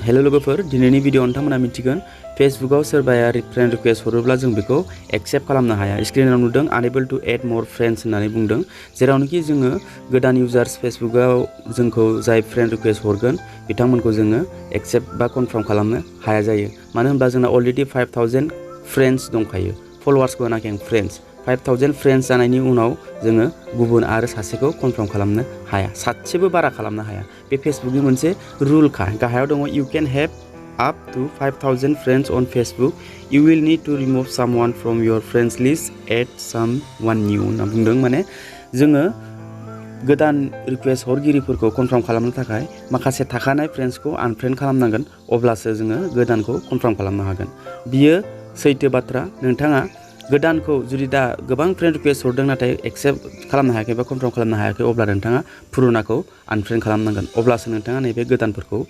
hello लोगोफोर दिनैनि video नोंथांमोना मिथिगोन फेसबुकआव सोरबाया फ्रेन्ड रिक्वेस्ट हरोब्ला जों बेखौ एक्सेप्ट खालामनो हाया स्क्रिनाव नुदों unable to add more friends होननानै बुंदों जेरावनोखि जोङो गोदान इउजार्स फेसबुकआव जोंखौ जाय फ्रेन्ड रिक्वेस्ट हरगोन बिथांमोनखौ जोङो एक्सेप्ट बा कनफार्म खालामनो हाया जायो मानो होनबा जोंना अलरेडि 5000 फ्रेन्ड्स दंखायो फलोवार्सखौ होनाखै आं फ्रेन्ड्स 5000 फ्रेन्ड्स जानायनि उनाव जोङो गुबुन आरो सासेखौ कनफार्म खालामनो हाया सासेबो बारा खालामनो हाया बे फेसबुकनि मोनसे रुलखा गाहायाव दङ you can have up to 5000 friends on Facebook you will need to remove someone from your friends list add someone new होनना बुंदों माने जोङो गोदान रिक्वेस्ट हरगिरिफोरखौ कनफार्म खालामनो थाखाय माखासे थाखानाय फ्रेन्ड्सखौ आनफ्रेन्ड खालामनांगोन अब्लासो जोङो गोदानखौ कनफार्म खालामनो हागोन बियो सैथो बाथ्रा नोंथाङा गोदानखौ जुदि दा गोबां फ्रेन्ड रिक्वेस्ट हरदों नाथाय एक्सेप्ट खालामनो हायाखै बा कनफार्म खालामनो हायाखै अब्ला नोंथाङा पुरानाखौ आनफ्रेन्ड खालामनांगोन अब्लासो नोंथाङा नैबे गोदानफोरखौ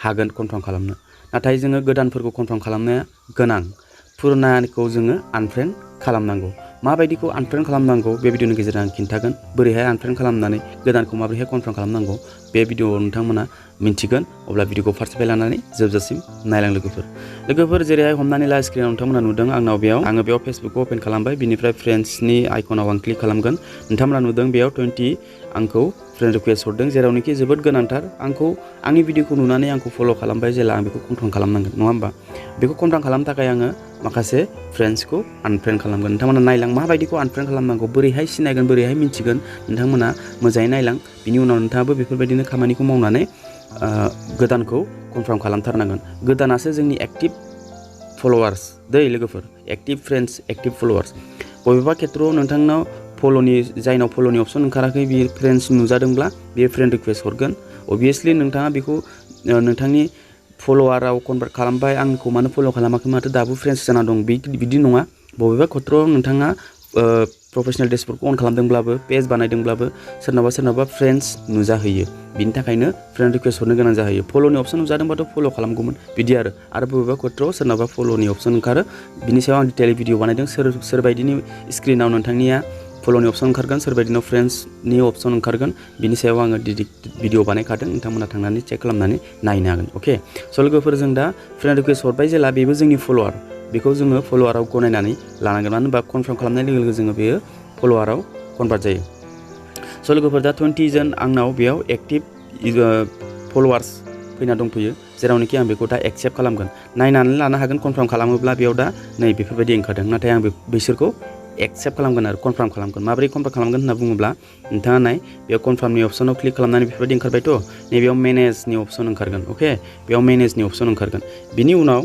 हागोन कनफार्म खालामनो नाथाय जोङो गोदानफोरखौ कनफार्म खालामनाया गोनां पुरानाखौ जोङो आनफ्रेन्ड खालामनांगौ माबायदिखौ आनफ्रेन्ड खालामनांगौ बे भिडिअनि गेजेरजों आं खिन्थागोन बोरैहाय आनफ्रेन्ड खालामनानै गोदानखौ माबोरैहाय कनफार्म खालामनांगौ बे भिडिअआव नोंथांमोना मिन्थिगोन अब्ला भिडिअखौ फार्स्टनिफ्राय लानानै जोबजासिम नायलां लोगोफोर जेरैहाय हमनानै ला स्क्रिनाव नोंथांमोना नुदों आङो बेयाव फेसबुकखौ अपेन खालामबाय बिनिफ्राय फ्रेन्ड्सनि आइकनाव आं क्लिक खालामगोन नोंथांमोना नुदों बेयाव 20 आंखौ फ्रेन्ड रिक्वेस्ट हरदों जेरावनोखि जोबोद गोनांथार आंनि भिडिअखौ नुनानै आंखौ फल' खालामबाय जेला आं बेखौ कनफार्म खालामनांगोन नङा होमबा बेखौ कनफार्म खालामनो थाखाय आङो माखासे फ्रेन्ड्सखौ आनफ्रेन्ड खालामगोन नोंथांमोना नायलां माबायदिखौ आनफ्रेन्ड खालामनांगौ बोरैहाय सिनायगोन बोरैहाय मिन्थिगोन नोंथांमोना मोजाङै नायलां बिनि उनाव नोंथाङाबो बेफोरबायदिनो खामानिखौ मावनानै गोदानखौ कनफार्म खालामथारनांगोन गोदानासो जोंनि एक्टिभ फलोवार्स दै लोगोफोर एक्टिभ फ्रेन्ड्स एक्टिभ फलोवार्स बबेबा खेत्रआव नोंथांनाव जायनाव फल'नि अप्शन ओंखाराखै बे फ्रेन्ड्स नुजादोंब्ला बे फ्रेन्ड रिक्वेस्ट हरगोन अबियासलि नोंथाङा बेखौ नोंथांनि फल'वाराव कनभार्ट खालामबाय आंखौ मानो फल' खालामाखै माथो दाबो फ्रेन्ड्स जाना दं बिदि नङा बबेबा खेत्रआव नोंथाङा प्रफेसनेल डेसबर्डखौ अन खालामदोंब्लाबो पेज बानायदोंब्लाबो सोरनावबा फ्रेन्ड्स नुजाहैयो बिनि थाखायनो फ्रेन्ड रिक्वेस्ट हरनो गोनां जाहैयो फल'नि अप्शन नुजादोंबाथ' फल' खालामगौमोन बिदि आरो बबेबा खेत्रआव सोरनावबा फल'नि अप्शन ओंखारो बिनि सायाव आं डिटेल भिडिअ बानायदों सोरबायदिनि स्क्रिनाव नोंथांनिया फल'नि अप्शन ओंखारगोन सोरबायदिनाव फ्रेन्ड्सनि अप्शन ओंखारगोन बिनि सायाव आङो भिडिअ बानायखादों नोंथांमोना थांनानै चेक खालामनानै नायनो हागोन अके स' लोगोफोर जों दा फ्रेन्ड रिक्वेस्ट हरबाय जेला बेबो जोंनि फल'वार बेखौ जोङो फल'वाराव गनायनानै लानांगोन मानो होनबा कनफार्म खालामनाय लोगो लोगो जोङो बेयो फल'वाराव कनभार्ट जायो स' लोगोफोर दा 20 जन आंनाव बेयाव एक्टिभ फल'वार्स फैना दंफैयो जेरावनोखि आं बेखौ दा एक्सेप्ट खालामगोन नायनानै लानो हागोन कनफार्म खालामोब्ला बेयाव दा नै बेफोरबायदि ओंखारदों नाथाय आं बिसोरखौ एक्सेप्ट खालामगोन आरो कनफार्म खालामगोन माबोरै कनफार्म खालामगोन होनना बुङोब्ला नोंथाङा नाय बेयाव कनफार्मनि अप्शनाव क्लिक खालामनानै बेफोरबायदि ओंखारबायथ' नैबेयाव मेनेजनि अप्शन ओंखारगोन अके बेयाव मेनेजनि अप्शन ओंखारगोन बिनि उनाव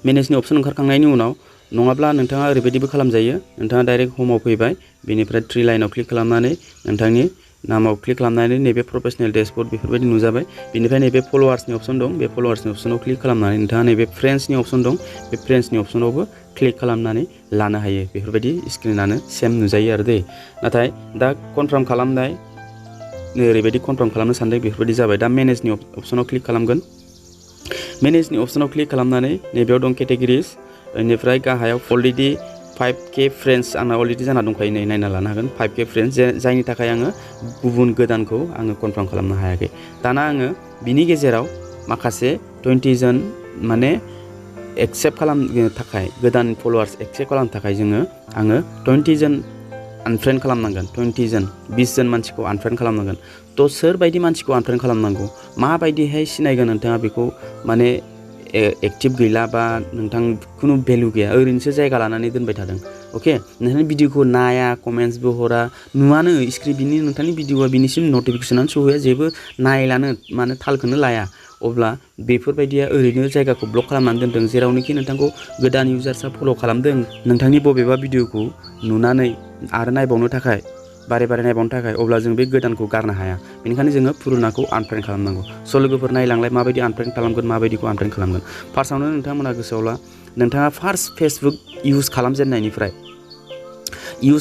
मेनेजनि अप्शन ओंखारखांनायनि उनाव नङाब्ला नोंथाङा ओरैबायदिबो खालामजायो नोंथाङा डाइरेक्ट होमाव फैबाय बेनिफ्राय 3 लाइनाव क्लिक खालामनानै नोंथांनि नामाव क्लिक खालामनानै नैबे प्रफेसनेल डेसबर्ड बेफोरबायदि नुजाबाय बिनिफ्राय नैबे फल'वार्सनि अप्शन दं बे फल'वार्सनि अप्शनाव क्लिक खालामनानै नोंथाङा नैबे फ्रेन्ड्सनि अप्शन दं बे फ्रेन्ड्सनि अप्शनावबो क्लिक खालामनानै लानो हायो बेफोरबायदि स्क्रिनानो सेम नुजायो आरो दै नाथाय दा कनफार्म खालामनाय ओरैबायदि कनफार्म खालामनो सानदों बेफोरबायदि जाबाय दा मेनेजनि अप्शनाव क्लिक खालामगोन मेनेजनि अप्शनाव क्लिक खालामनानै नैबेयाव दं केटेगरिस बेनिफ्राय गाहायाव अलरेडि 5K फ्रेन्ड्स आंना अलरेडि जाना दंखायो नै नायना लानो हागोन 5K फ्रेन्ड्स जायनि थाखाय आङो गुबुन गोदानखौ आङो कनफार्म खालामनो हायाखै दाना आङो बिनि गेजेराव माखासे 20 जन माने एक्सेप्ट खालामनो थाखाय गोदान फल'वार्स एक्सेप्ट खालामनो थाखाय आङो 20 जन आनफ्रेन्ड खालामनांगोन 20 जन 20 जन मानसिखौ आनफ्रेन्ड खालामनांगोन थ' सोरबायदि मानसिखौ आनफ्रेन्ड खालामनांगौ माबायदिहाय सिनायगोन नोंथाङा बेखौ माने एक्टिभ गैला बा नोंथां खुनु भेलु गैया ओरैनोसो जायगा लानानै दोनबाय थादों अके नोंथांनि भिडिअखौ नाया कमेन्ट्सबो हरा नुवानो नोंथांनि भिडिअआ बिनिसिम नटिफिकेसनानो सहैया जेबो नायलानो माने थालखौनो लाया अब्ला बेफोरबायदिया ओरैनो जायगाखौ ब्लक खालामनानै दोनदों जेरावनोखि नोंथांखौ गोदान इउजार्सआ फल' खालामदों नोंथांनि बबेबा भिडिअखौ नुनानै आरो नायबावनो थाखाय बारे नायबावनो थाखाय अब्ला जों बे गोदानखौ गारनो हाया बेनिखायनो जोङो पुरानाखौ आनफ्रेन्ड खालामनांगौ स' लोगोफोर नायलांलाय माबायदि आनफ्रेन्ड खालामगोन माबायदिखौ आनफ्रेन्ड खालामगोन फार्स्टआवनो नोंथांमोना गोसोआव ला नोंथाङा फार्स्ट फेसबुक इउज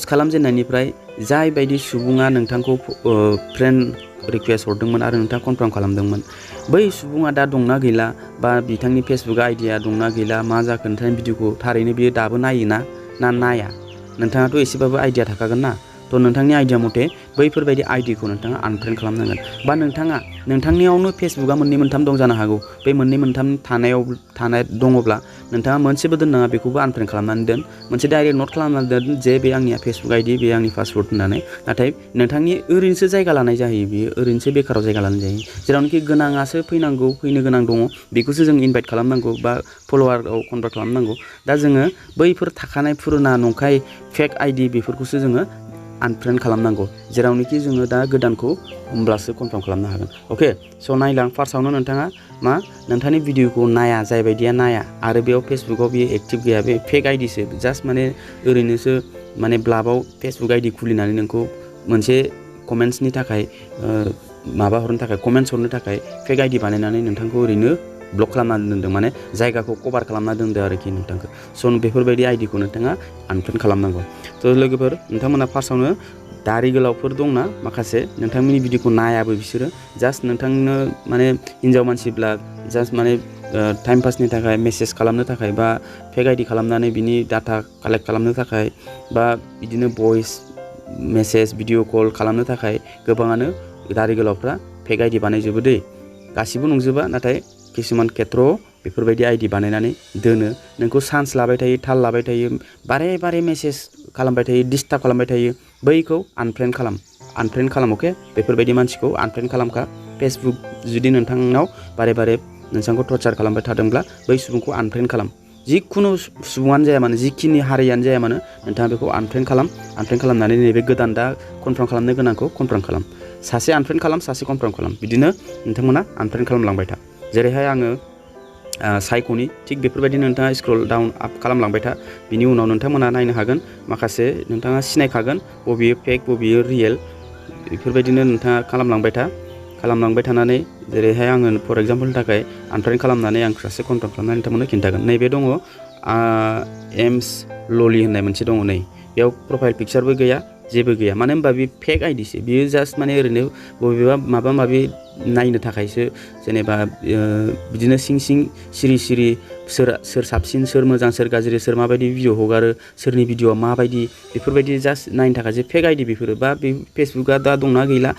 खालामजेननायनिफ्राय जाय बायदि सुबुङा नोंथांखौ फ्रेन्ड रिक्वेस्ट हरदोंमोन आरो नोंथाङा कनफार्म खालामदोंमोन बै सुबुङा दा दंना गैला बा बिथांनि फेसबुक आइडिया दंना गैला मा जाखो नोंथांनि भिडिअखौ थारैनो बियो दाबो नायोना ना नाया नोंथाङाथ' एसेबाबो आइडिया थाखागोन ना थ' नोंथांनि आइडिया मथे बैफोरबायदि आइडिखौ नोंथाङा आनफ्रेन्ड खालामनांगोन बा नोंथांनियावनो फेसबुकआ मोननै मोनथाम दं जानो हागौ बे मोननै मोनथाम थानाय दङब्ला नोंथाङा मोनसेबो दोननाङा बेखौबो आनफ्रेन्ड खालामनानै दोन मोनसे डाइरेक्ट नट खालामनानै दोन जे बे आंनिया फेसबुक आइडि बे आंनि पासवर्ड होननानै नाथाय नोंथांनि ओरैनोसो जायगा लानाय जाहैयो बियो ओरैनोसो बेकाराव जायगा लानाय जायो जेरावनोखि गोनाङासो फैनो गोनां दङ बेखौसो जों इनभाइट खालामनांगौ बा फल'वाराव कनभार्ट खालामनांगौ दा जोङो बैफोर थाखानाय पुराना नंखाय फेक आइडि बेफोरखौसो जोङो आनफ्रेन्ड खालामनांगौ जेरावनोखि जोङो दा गोदानखौ होमब्लासो कनफार्म खालामनो हागोन अके स' नायलां फार्स्टआवनो नोंथाङा नोंथांनि भिडिअखौ नाया जाय बायदिया नाया आरो बेयाव फेसबुकआव बेयो एक्टिभ गैया बे फेक आइडिसो जास्ट माने ओरैनोसो माने ब्लाबाव फेसबुक आइडि खुलिनानै नोंखौ मोनसे कमेन्ट्सनि थाखाय माबा हरनो थाखाय कमेन्ट्स हरनो थाखाय फेक आइडि बानायनानै नोंथांखौ ओरैनो ब्लक खालामना दोनदों माने जायगाखौ कभार खालामना दोनदों आरोखि नोंथांखौ स' बेफोरबायदि आइडिखौ नोंथाङा आनफ्रेन्ड खालामनांगौ थ' लोगोफोर नोंथांमोना फार्स्टआवनो दारि गोलावफोर दंना माखासे नोंथांमोननि भिडिअखौ नायाबो बिसोरो जास्ट नोंथांनो माने हिन्जाव मानसिब्ला जास्ट माने टाइम पासनि थाखाय मेसेज खालामनो थाखाय बा फेक आइडि खालामनानै बिनि डाटा कालेक्ट खालामनो थाखाय बा बिदिनो भइस मेसेज भिडिअ कल खालामनो थाखाय गोबाङानो दारि गोलावफ्रा फेक आइडि बानायजोबो दै गासिबो नंजोबा नाथाय किसुमान खेथ्रआव बेफोरबायदि आइडि बानायनानै दोनो नोंखौ चान्स लाबाय थायो थाल लाबाय थायो बारे मेसेज खालामबाय थायो डिस्टार्ब खालामबाय थायो बैखौ आनफ्रेन्ड खालाम अके बेफोरबायदि मानसिखौ आनफ्रेन्ड खालामखा फेसबुक जुदि नोंथांनाव बारे नोंथांखौ टर्चार खालामबाय थादोंब्ला बै सुबुंखौ आनफ्रेन्ड खालाम जिखुनु सुबुङानो जाया मानो जिखिनि हारियानो जाया मानो नोंथाङा बेखौ आनफ्रेन्ड खालामनानै नैबे गोदान दा कनफार्म खालामनो गोनांखौ कनफार्म खालाम सासे आनफ्रेन्ड खालाम सासे कनफार्म खालाम बिदिनो नोंथांमोना आनफ्रेन्ड खालामलांबाय था जेरैहाय आङो सायख'नि थिग बेफोरबायदिनो नोंथाङा स्क्रल डाउन आप खालामलांबाय था बिनि उनाव नोंथांमोना नायनो हागोन माखासे नोंथाङा सिनायखागोन बबेयो फेक बबेयो रियेल बेफोरबायदिनो नोंथाङा खालामलांबाय थानानै जेरैहाय आङो फर एग्जाम्पलनि थाखाय आनफ्रेन्ड खालामनानै आं सासे कनफार्म खालामनानै नोंथांमोननो खिन्थागोन नैबे दङ एम्स ललि होननाय मोनसे दङ नै बेयाव प्रफाइल पिक्सारबो गैया जेबो गैया मानो होनबा बे फेक आइडिसो बियो जास्ट माने ओरैनो बबेबा माबा माबि नायनो थाखायसो जेनेबा बिदिनो सिं सिरि सोर साबसिन सोर मोजां सोर गाज्रि सोर माबायदि भिडिअ हगारो सोरनि भिडिअआ माबायदि बेफोरबायदि जास्ट नायनो थाखायसो फेक आइडि बेफोरो बा बे फेसबुकआ दा दंना गैला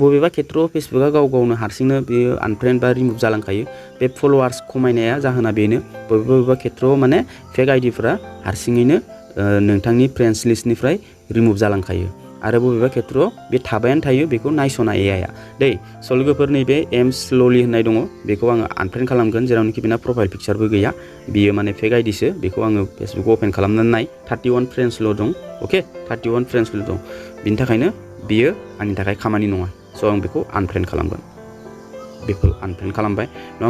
बबेबा खेथ्रआव फेसबुकआ गावनो हारसिंनो बेयो आनफ्रेन्ड बा रिमुभ जालांखायो बे फल'वार्स खमायनाया जाहोना बेनो बबेबा खेथ्रआव माने फेक आइडिफ्रा हारसिङैनो नोंथांनि फ्रेन्डस लिस्टनिफ्राय रिमुभ जालांखायो आरो बबेबा खेथ्रआव बे थाबायानो थायो बेखौ नायस'ना एआइआ दै स' लोगोफोर नैबे एम्स ललि होननाय दङ बेखौ आङो आनफ्रेन्ड खालामगोन जेरावनोखि बेना प्रफाइल पिक्सारबो गैया बियो माने फेक आइडिसो बेखौ आङो फेसबुकआव अपेन खालामनानै नाय 31 फ्रेन्डसल' दं अके 31 फ्रेन्डसल' दं बिनि थाखायनो बियो आंनि थाखाय खामानि नङा स' आं बेखौ आनफ्रेन्ड खालामगोन बेखौ आनफ्रेन्ड खालामबाय नङा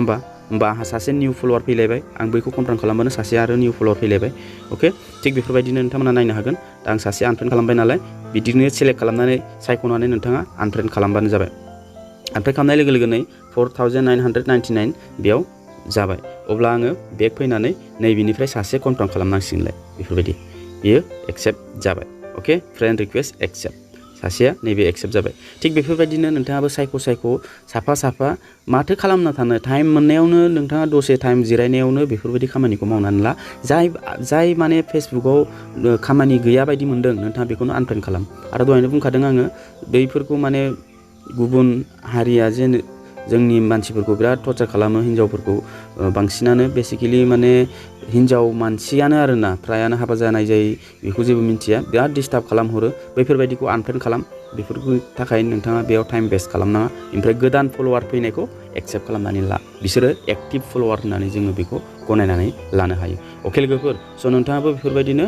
होमबा आंहा सासे निउ फल'वार फैलायबाय आं बैखौ कनफार्म खालामबानो सासे आरो निउ फल'वार फैलायबाय अके थिग बेफोरबायदिनो नोंथांमोना नायनो हागोन दा आं सासे आनफ्रेन्ड खालामबाय नालाय बिदिनो सेलेक्ट खालामनानै सायख'नानै नोंथाङा आनफ्रेन्ड खालामबानो जाबाय आनफ्रेन्ड खालामनाय लोगो लोगोनो 4999 बेयाव जाबाय अब्ला आङो बेक फैनानै नैबेनिफ्राय सासे कनफार्म खालामनांसिगोनलाय बेफोरबायदि बियो एक्सेप्ट जाबाय अके फ्रेन्ड रिकुवेस्ट एक्सेप्ट सासेया नैबे एक्सेप्ट जाबाय थिग बेफोरबायदिनो नोंथाङाबो सायख' साफा माथो खालामना थानो टाइम मोननायावनो नोंथाङा दसे टाइम जिरायनायावनो बेफोरबायदि खामानिखौ मावनानै ला जाय माने फेसबुकआव खामानि गैया बायदि मोनदों नोंथाङा बेखौनो आनफ्रेन्ड खालाम आरो दहायनो बुंखादों आङो बैफोरखौ माने गुबुन हारिया जे जोंनि मानसिफोरखौ बिराद टर्चार खालामो हिन्जावफोरखौ बांसिनानो बेसिकेलि माने हिन्जाव मानसियानो आरोना फ्रायानो हाबा जानाय जायो बेखौ जेबो मिन्थिया बिराद डिस्टार्ब खालामहरो बैफोरबायदिखौ आनफ्रेन्ड खालाम बेफोरनि थाखाय नोंथाङा बेयाव टाइम वेस्ट खालामनाङा ओमफ्राय गोदान फल'वार फैनायखौ एक्सेप्ट खालामनानै ला बिसोरो एक्टिभ फल'वार होननानै जोङो बेखौ गनायनानै लानो हायो अके लोगोफोर स' नोंथाङाबो बेफोरबायदिनो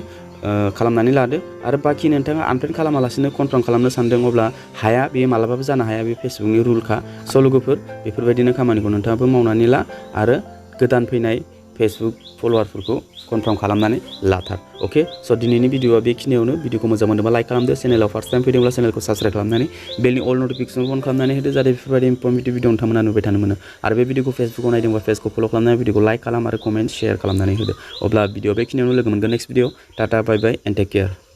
खालामनानै लादो आरो बाखि नोंथाङा आनफ्रेन्ड खालामालासिनो कनफार्म खालामनो सानदों अब्ला हाया बेयो मालाबाबो जानो हाया बे फेसबुकनि रुलखा स' लोगोफोर बेफोरबायदिनो खामानिखौ नोंथाङाबो मावनानै ला आरो गोदान फैनाय फेसबुक फल'वारफोरखौ कनफार्म खालामनानै लाथार अके स' दिनैनि भिडिअआ बेखिनियावनो भिडिअखौ मोजां मोनदोंबा लाइक खालामदो चेनेलाव फार्स्ट टाइम फैदोंब्ला चेनेलखौ साबस्क्राइब खालामनानै बेलनि अल नटिफिकेसनखौ अन खालामनानै होदो जाहाथे बेफोरबायदि इनफर्मेटिभ भिडिअ नोंथांमोना नुबाय थानो मोनो आरो बे भिडिअखौ फेसबुकआव नायदोंबा पेजखौ फल' खालामनानै भिडिअखौ लाइक खालाम आरो कमेन्ट शेयार खालामनानै होदो अब्ला भिडिअ बेखिनियावनो लोगो मोनगोन next video tata bye bye and take care